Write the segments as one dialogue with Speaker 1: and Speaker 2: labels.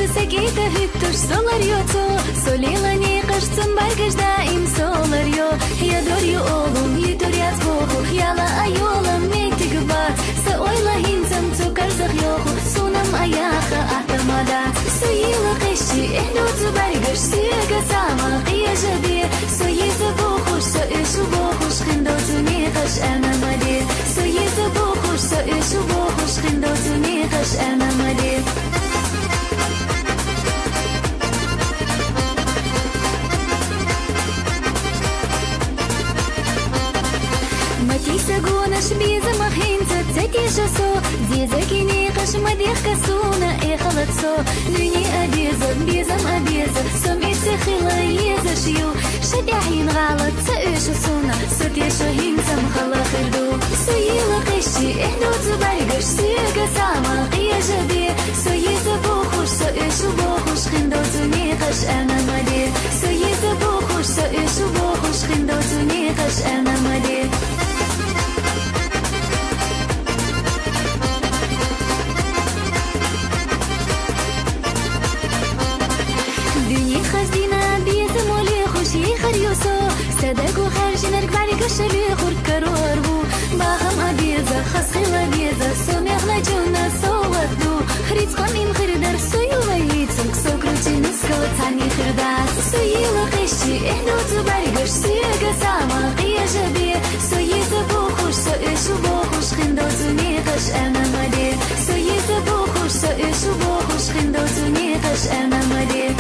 Speaker 1: سكيتة هبتش سولار يوتو سوليلاني قشتن برقش دائم سولار يو يا دور يو أولم يدور يتبوخو يالا أيولم ميتك بات سأويلا هنتم تكرزخ يوخو سونم أياخا أحتمادات سويلا قشي إحلو تبرقش سيقا ساما قيا جدير سويت بوخوش سأشو بوخوش خندو تنيخش أنا مدير سويت بوخوش سأشو بوخوش خندو تنيخش أنا مدير سقونش بيزا مخينتا تكيشا سو ديزا كيني قش مديخ كسونا اي خلط سو لوني اديزا بيزم اديزا سمي تخيلا يزا شيو شديحين غلط سأيش سونا ستيشا هينتا مخلا خردو سيلا قشي احلو تبرقش سيقا ساما قيا جدير سيزا بوخوش سأيش بوخوش خندو تنيخش انا مدير سيزا بوخوش سأيش بوخوش خندو تنيخش انا مدير صدقوا خارج نركب عليك الشلي خور كرور بو باهم أبيزة خاص خلا بيزة سومي أغلى جونا صوتو خريط قميم خردر سويلا يتسلك سوكروتي نسكوت عني خردات سويلا قشي إحلو تبرقش سيقا ساما قيا جدير سويت بوخوش سويش بوخوش خندو تنيقش أنا مدير سويت بوخوش سويش بوخوش خندو تنيقش أنا مدير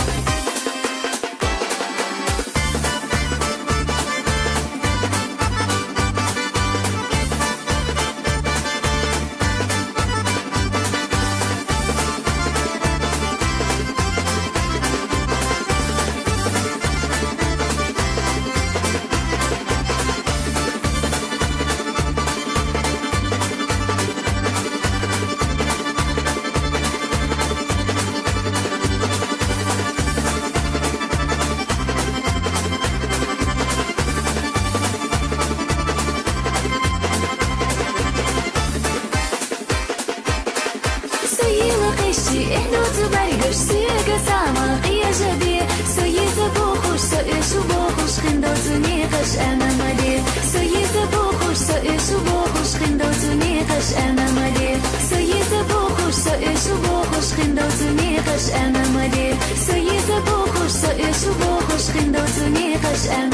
Speaker 1: إحلو تبرقش سيقا ساما قيا جدير سويت بوخوش سأيش بوخوش خندو تنيخش أنا مدير سويت بوخوش سأيش بوخوش خندو تنيخش أنا مدير سويت بوخوش سأيش بوخوش خندو تنيخش أنا مدير سويت بوخوش سأيش بوخوش خندو تنيخش أنا